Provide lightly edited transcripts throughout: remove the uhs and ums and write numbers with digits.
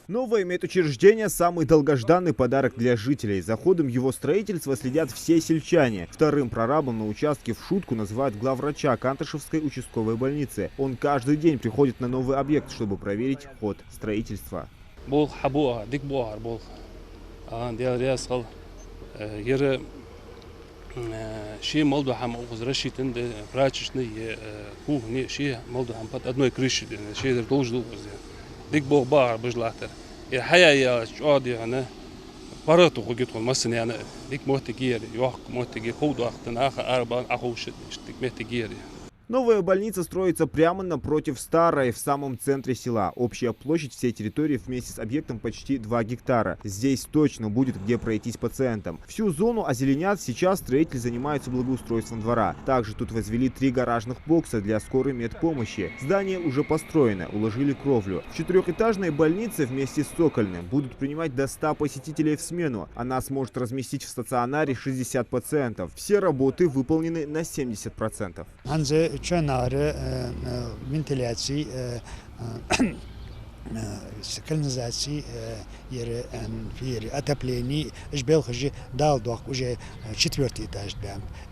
Новое медучреждение – самый долгожданный подарок для жителей. За ходом его строительства следят все сельчане. Вторым прорабом на участке в шутку называют главврача Кантышевской участковой больницы. Он каждый день приходит на новый объект, чтобы проверить ход строительства. شيء موضوع هم وزرشي تند براتشني هو هني شيء موضوع هم بات أدنى كريش شيء درتوج دوز ديك بوه بار بجلاتر الحياة يا شادي أنا براتو خجيت مثلا يعني ديك موتجير يوح موتجير خود وقتنا آخر أربعة أخوش ديك موتجير. Новая больница строится прямо напротив старой, в самом центре села. Общая площадь всей территории вместе с объектом почти 2 гектара. Здесь точно будет где пройтись пациентам. Всю зону озеленят, сейчас строители занимаются благоустройством двора. Также тут возвели 3 гаражных бокса для скорой медпомощи. Здание уже построено, уложили кровлю. В 4-этажной больнице вместе с цокольным будут принимать до 100 посетителей в смену. Она сможет разместить в стационаре 60 пациентов. Все работы выполнены на 70%. Чанары, вентиляции, канализации, отопление, уже дал дох, уже 4-й этаж,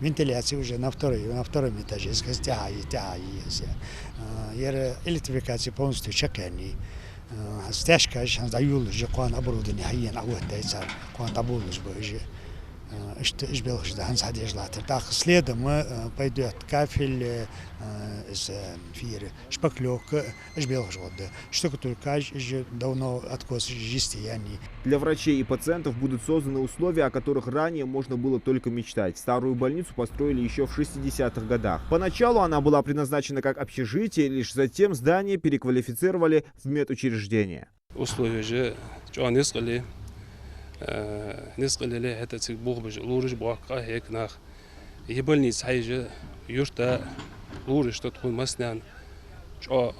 вентиляция уже на втором этаже, электрификация полностью чекании. Стяжка, дают же кван оборудование, хайен, агуатайцар, кван табулус боже. إيش هنس هذه إجلاتر تأخذ سليدة ما بيدوت كافل فير شبكلوك إيش بيلخش غدا شتكتور كاج إيش давно откос жисти يعني. Для врачей и пациентов будут созданы условия, о которых ранее можно было только мечтать. Старую больницу построили еще в 60-х годах. Поначалу она была предназначена как общежитие, лишь затем здание переквалифицировали в медучреждение. Условия же что نسقل له حتى تبوغ لورج بواقع هيك ناخ يبلني حاجة يشتا لورج تدخل مثلا شو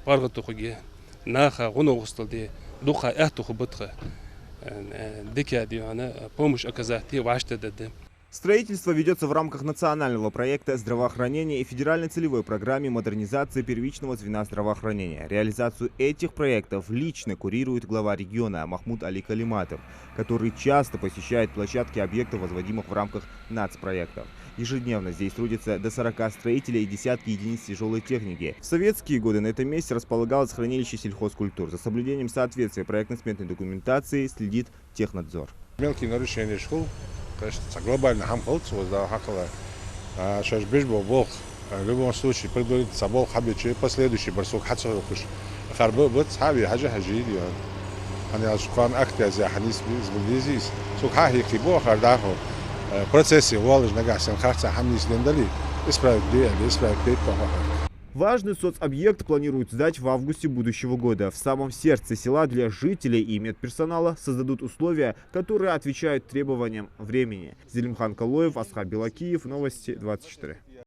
بارغ تخجي ناخ غنو وصل دي دوخا أهتخ بطخ ديك دي أنا помощь оказать وعشت دد. Строительство ведется в рамках национального проекта здравоохранения и федеральной целевой программе модернизации первичного звена здравоохранения. Реализацию этих проектов лично курирует глава региона Махмуд Али Калиматов, который часто посещает площадки объектов, возводимых в рамках нацпроектов. Ежедневно здесь трудится до 40 строителей и десятки единиц тяжелой техники. В советские годы на этом месте располагалось хранилище сельхозкультур. За соблюдением соответствия проектно-сметной документации следит технадзор. Мелкие нарушения школ. Конечно, глобально хамхолц воздал хакала, шаш бежбо волх, в любом случае предварительно собол хабичи последующий барсук хацал хуш, харбо вот хаби хажа хажили, они ашкан акты за ханис безбезис, сук хахи кибо хардахо, процессе волж нагасен харца хамнис лендали, исправить пепка. Важный соцобъект планируют сдать в августе будущего года. В самом сердце села для жителей и медперсонала создадут условия, которые отвечают требованиям времени. Зелимхан Калоев, Асхаб Белакиев, Новости 24.